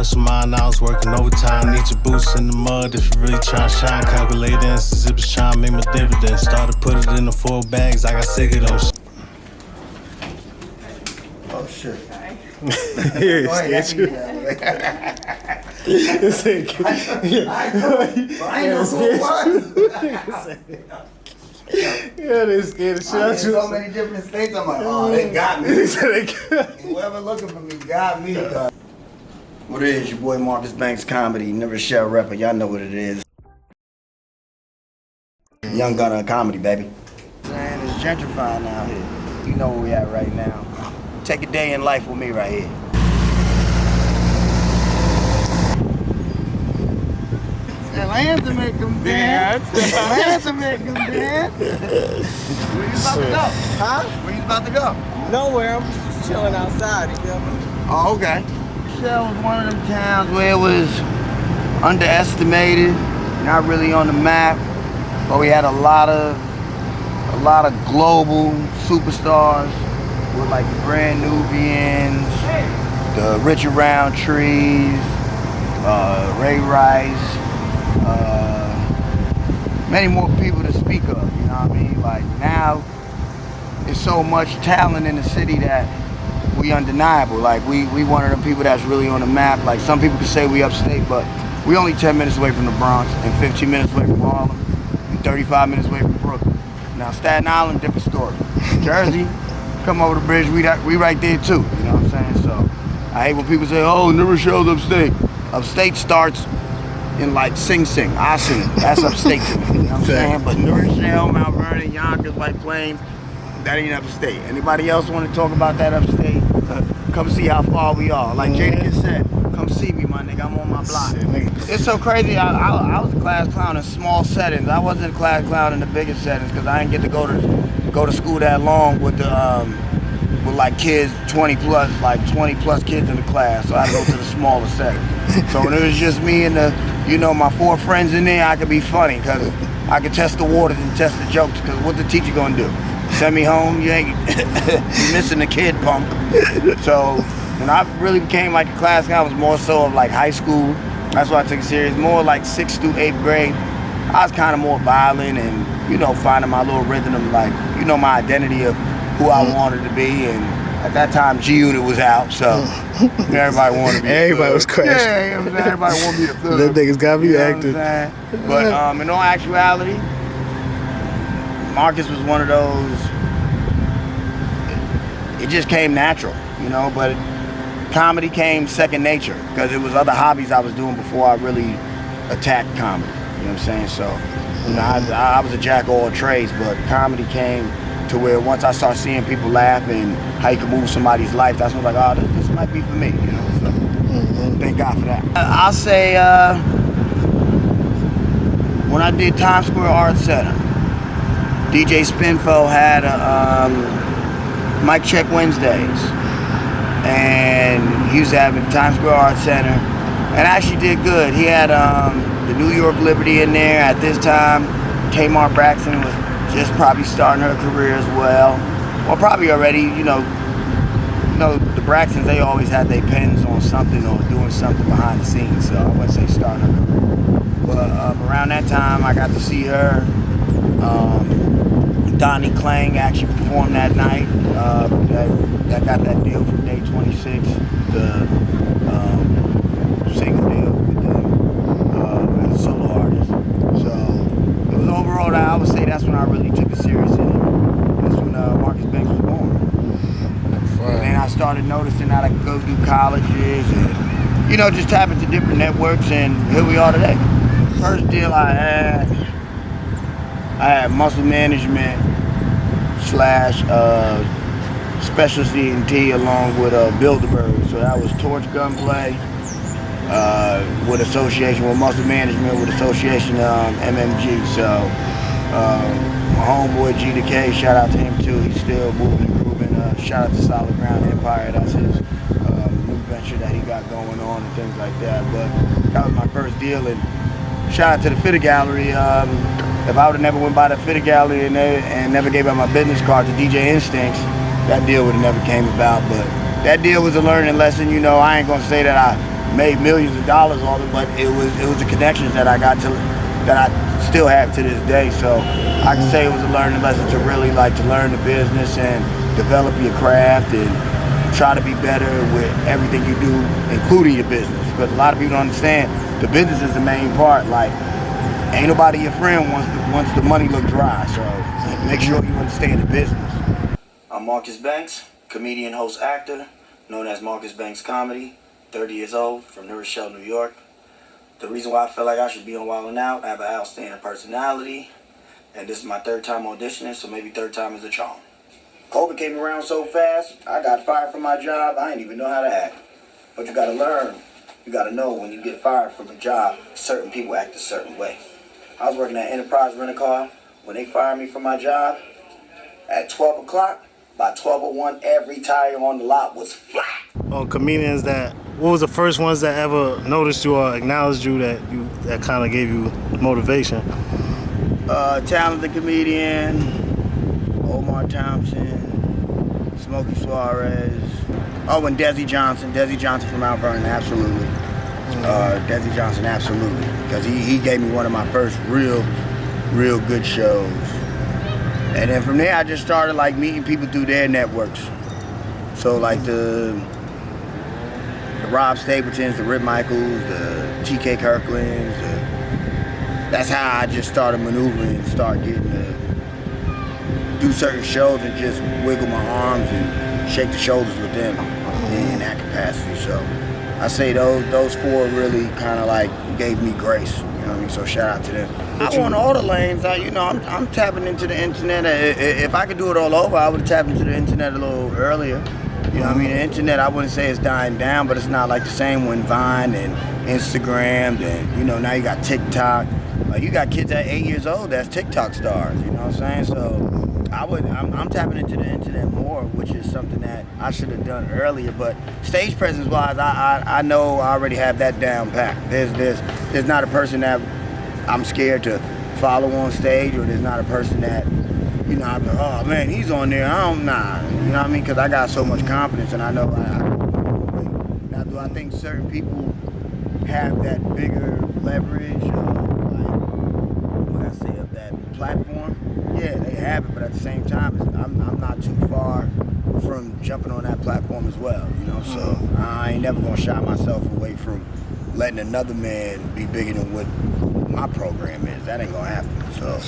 hustle mine, I was working overtime. Need your boots in the mud if you really tryna shine. Calculating Mississippi tryna make my dividends. Started put it in the 4 bags, I got sick of them. Oh shit. Here, it's you. Yeah, they scared the shit out you. So many different states, I'm like, oh, they got me. Whoever looking for me got me. What it is, your boy Marcus Banks Comedy, Rochelle rapper, y'all know what it is. Young gunner of comedy, baby. Man, it's gentrifying out here. You know where we at right now. Take a day in life with me right here. Land to make them dance. Land to make them dance. Where you about to go? Huh? Where you about to go? Nowhere. I'm just chilling outside. You feel me? Oh, okay. Rochelle was one of them towns where it was underestimated, not really on the map, but we had a lot of global superstars with like the Brand Nubians, the Richard Roundtrees, Ray Rice. Many more people to speak of, you know what I mean? Like now, there's so much talent in the city that we undeniable. Like we one of them people that's really on the map. Like some people could say we upstate, but we only 10 minutes away from the Bronx and 15 minutes away from Harlem and 35 minutes away from Brooklyn. Now Staten Island, different story. Jersey, come over the bridge, we right there too, you know what I'm saying? So I hate when people say, oh, New Rochelle's upstate. Upstate starts in like Sing Sing, I Sing. That's upstate to me, you know what I'm saying? But New Rochelle, Mount Vernon, Yonkers, White Plains, that ain't upstate. Anybody else want to talk about that upstate? Come see how far we are. Like Jada said, come see me, my nigga. I'm on my block. It's so crazy. I was a class clown in small settings. I wasn't a class clown in the biggest settings because I didn't get to go to school that long with the with like kids 20 plus kids in the class. So I had to go to the smaller settings. So when it was just me and the, you know, my 4 friends in there, I could be funny because I could test the waters and test the jokes. Because what the teacher gonna do? Send me home? You ain't you missing the kid, punk. So when I really became like a class guy, I was more so of like high school. That's why I took it serious. More like 6th through 8th grade. I was kind of more violent and, you know, finding my little rhythm of like, you know, my identity of who I wanted to be. And at that time, G-Unit was out, so everybody wanted to be. Everybody was crashing. Yeah, everybody wanted to be the thug. Them niggas got me acting. But in all actuality, Marcus was one of those. It just came natural, you know. But comedy came second nature because it was other hobbies I was doing before I really attacked comedy. You know what I'm saying? So, you know, I was a jack of all trades, but comedy came to where once I start seeing people laugh and how you can move somebody's life, that's when I was like, oh, this might be for me, you know. So, thank God for that. I'll say when I did Times Square Arts Center, DJ Spinfo had a mic check Wednesdays, and he was having Times Square Arts Center, and actually did good. He had the New York Liberty in there at this time. Tamar Braxton was just probably starting her career as well. Well, probably already, you know, the Braxtons, they always had their pens on something or doing something behind the scenes, so I wouldn't say starting her career. But around that time, I got to see her. Donnie Klang actually performed that night. That got that deal from Day 26, the single deal with them as a solo artist. So it was overall, I would say that's when I really took it serious. That's when Marcus Banks was born. And then I started noticing that I could go do colleges and, you know, just tap into different networks, and here we are today. First deal I had muscle management / specialty in T along with Bilderberg. So that was torch gunplay with association with muscle management with association MMG. So my homeboy G to K, shout out to him too. He's still moving and grooving. Shout out to Solid Ground Empire. That's his new venture that he got going on and things like that. But that was my first deal. And shout out to the Fitter Gallery. If I would have never went by the Fitter Gallery and never gave out my business card to DJ Instincts, that deal would have never came about. But that deal was a learning lesson. You know, I ain't gonna say that I made millions of dollars on it, but it was the connections that I got to, that I still have to this day. So I can say it was a learning lesson to really like to learn the business and develop your craft and try to be better with everything you do, including your business. Because a lot of people don't understand the business is the main part. Like, ain't nobody your friend once the money look dry. So make sure you understand the business. I'm Marcus Banks, comedian, host, actor, known as Marcus Banks Comedy, 30 years old, from Rochelle, New York. The reason why I feel like I should be on Wild 'N Out, I have an outstanding personality, and this is my third time auditioning, so maybe third time is a charm. COVID came around so fast, I got fired from my job. I didn't even know how to act. But you gotta learn. You gotta know when you get fired from a job, certain people act a certain way. I was working at Enterprise Rent-A-Car. When they fired me from my job, at 12 o'clock, by 12:01, every tire on the lot was flat. On comedians what was the first ones that ever noticed you or acknowledged you that kind of gave you motivation? Talented comedian, Omar Thompson, Smokey Suarez. Oh, and Desi Johnson from Mount Vernon, absolutely. Desi Johnson, absolutely, because he gave me one of my first real good shows. And then from there, I just started like meeting people through their networks. So like the Rob Stapletons, the Rip Michaels, the TK Kirklands. That's how I just started maneuvering and start getting to do certain shows and just wiggle my arms and shake the shoulders with them in that capacity. So I say those four really kind of like gave me grace. You know what I mean? So shout out to them. I want all the lanes. I'm tapping into the internet. If I could do it all over, I would have tapped into the internet a little earlier. You know what I mean? The internet, I wouldn't say it's dying down, but it's not like the same when Vine and Instagram and, now you got TikTok. Like, you got kids at 8 years old that's TikTok stars, you know what I'm saying? So I'm tapping into the internet more, which is something that I should have done earlier. But stage presence wise, I know I already have that down pat. There's not a person that I'm scared to follow on stage, or there's not a person that, I'm like, oh man, he's on there. You know what I mean? Because I got so much confidence, and I know now, do I think certain people have that bigger leverage, of that platform? Yeah, they have it, but at the same time, I'm not too far from jumping on that platform as well, so I ain't never gonna shy myself away from letting another man be bigger than what my program is. That ain't gonna happen. So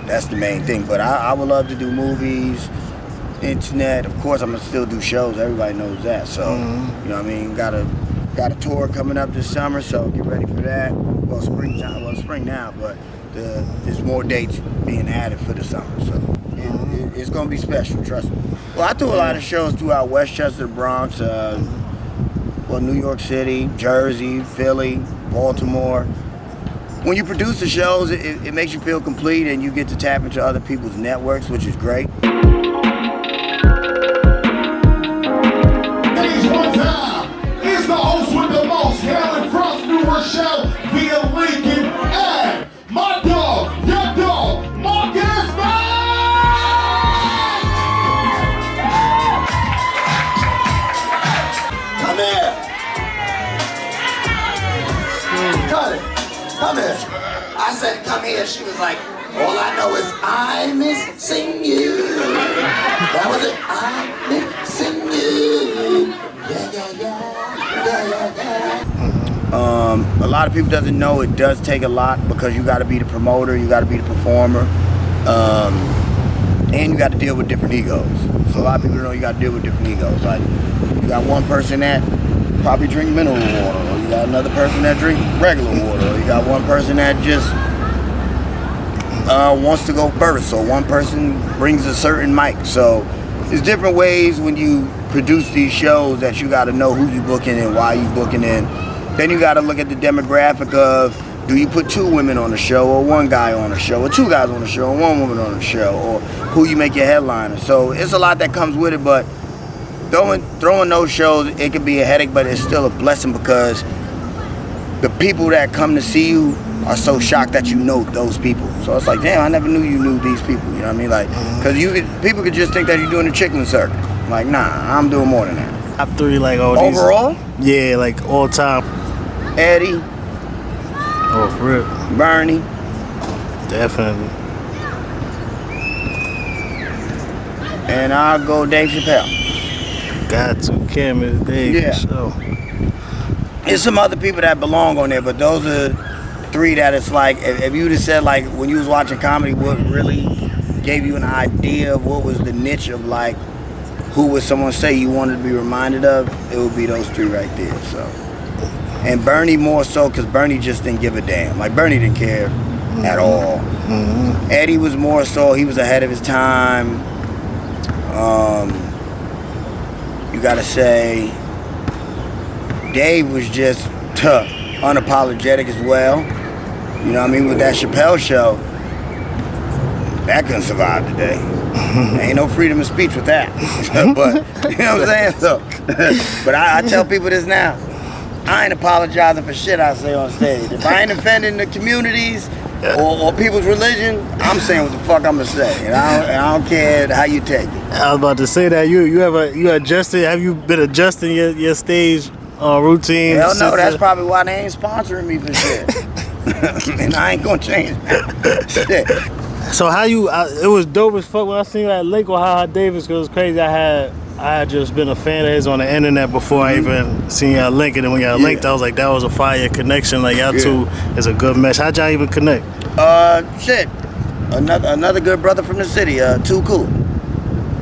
that's the main thing. But I would love to do movies, internet. Of course, I'm gonna still do shows. Everybody knows that. So you know what I mean. Got a tour coming up this summer, so get ready for that. Well, springtime. Well, spring now, but there's more dates being added for the summer. So it's gonna be special. Trust me. Well, I do a lot of shows throughout Westchester, Bronx, New York City, Jersey, Philly, Baltimore. When you produce the shows, it makes you feel complete, and you get to tap into other people's networks, which is great. Ladies, one time, here's the host with the most, hailing from New Rochelle via Lincoln, and my dog, your dog, Marcus Banks! Come here. Come here. I said, come here. She was like, all I know is I'm missing you. That was it. I'm missing you. Yeah. A lot of people doesn't know it does take a lot, because you got to be the promoter, you got to be the performer, and you got to deal with different egos. So a lot of people don't know you got to deal with different egos. Like, you got one person that probably drink mineral water, or you got another person that drink regular water, or you got one person that just wants to go first, or one person brings a certain mic. So there's different ways when you produce these shows that you got to know who you booking and why you booking in. Then you got to look at the demographic of, do you put 2 women on the show, or 1 guy on the show, or 2 guys on the show, or 1 woman on the show, or who you make your headliner. So it's a lot that comes with it, but throwing those shows, it can be a headache, but it's still a blessing, because the people that come to see you are so shocked that you know those people. So it's like, damn, I never knew you knew these people. You know what I mean? Like, because people could just think that you're doing the chicken circuit. Like, nah, I'm doing more than that. Top 3, like all these. Overall? Yeah, like all time. Eddie, Oh, for real. Bernie, Definitely. and I'll go Dave Chappelle. Got to. Cam is Dave, Yeah. for sure. There's some other people that belong on there, but those are 3 that it's like, if you'd have said like when you was watching comedy, what really gave you an idea of what was the niche of like, who would someone say you wanted to be reminded of, it would be those 3 right there, so. And Bernie more so, because Bernie just didn't give a damn. Like Bernie didn't care at all. Mm-hmm. Eddie was more so, he was ahead of his time. You gotta say, Dave was just tough, unapologetic as well. You know what I mean? With that Chappelle show, that couldn't survive today. Ain't no freedom of speech with that. But, you know what I'm saying? So, but I tell people this now. I ain't apologizing for shit I say on stage. If I ain't offending the communities or people's religion, I'm saying what the fuck I'm gonna say. And I don't care how you take it. I was about to say that you adjusted. Have you been adjusting your stage routine? Hell no, that's probably why they ain't sponsoring me for shit. And I ain't gonna change that. Shit. So how it was dope as fuck when I seen you at Lakewood, Ha Davis, because it was crazy. I had just been a fan of his on the internet before I even seen y'all link, and then when y'all linked, I was like, that was a fire connection. Like y'all two is a good mesh. How'd y'all even connect? Shit. Another good brother from the city, Too Cool.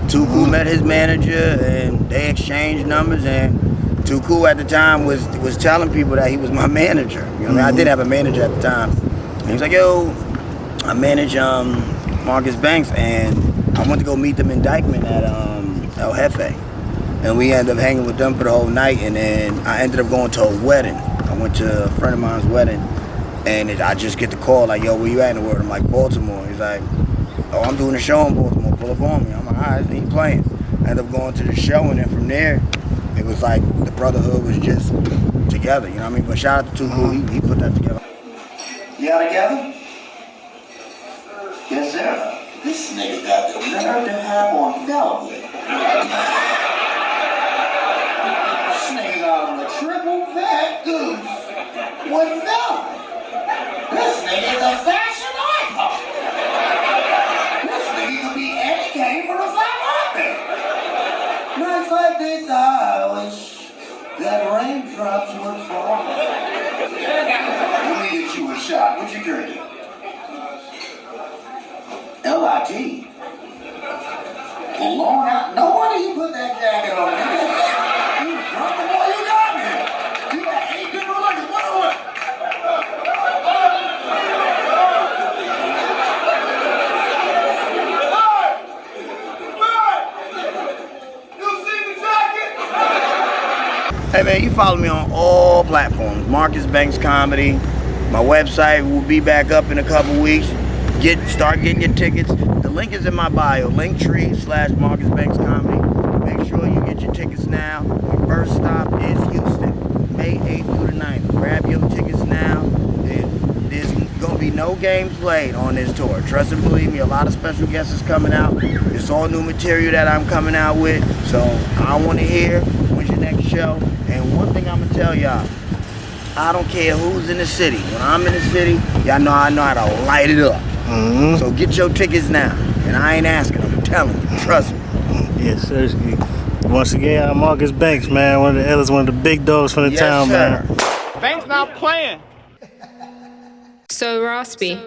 Too Cool met his manager and they exchanged numbers, and Too Cool at the time was telling people that he was my manager. You know, I did have a manager at the time. And he was like, yo, I manage Marcus Banks, and I went to go meet them in Dykeman at El Jefe. And we ended up hanging with them for the whole night, and then I ended up going to a wedding. I went to a friend of mine's wedding, and I just get the call like, yo, where you at in the world? I'm like, Baltimore. He's like, oh, I'm doing a show in Baltimore, pull up on me. I'm like, all right, he playing. I ended up going to the show, and then from there, it was like the brotherhood was just together, you know what I mean? But shout out to Too Cool, he put that together. Y'all together? Yes, sir. This nigga got the nerve to have on velvet. This nigga got on a triple fat goose with velvet. This nigga is a fashion icon. This nigga could be Eddie Kane for the 500. Nights like this, I wish that raindrops would fall. Let me get you a shot. What you drinking? L.I.T. Well, Lord, no wonder you put that jacket on. You drunk the boy you got me. You got 8 people looking. What? You see the jacket? Hey man, you follow me on all platforms. Marcus Banks Comedy. My website will be back up in a couple weeks. Start getting your tickets. The link is in my bio. Linktree/Marcus Banks Comedy. Make sure you get your tickets now. My first stop is Houston, May 8th through the 9th. Grab your tickets now. There's gonna be no games played on this tour. Trust and believe me, a lot of special guests is coming out. It's all new material that I'm coming out with. So I want to hear when's your next show. And one thing I'm gonna tell y'all, I don't care who's in the city. When I'm in the city, y'all know I know how to light it up. Mm-hmm. So get your tickets now. And I ain't asking, I'm telling you, trust me. Yes, seriously. Once again, I'm Marcus Banks, man. One of the eldest, one of the big dogs from the town, sir. man. Banks not playing. So raspy.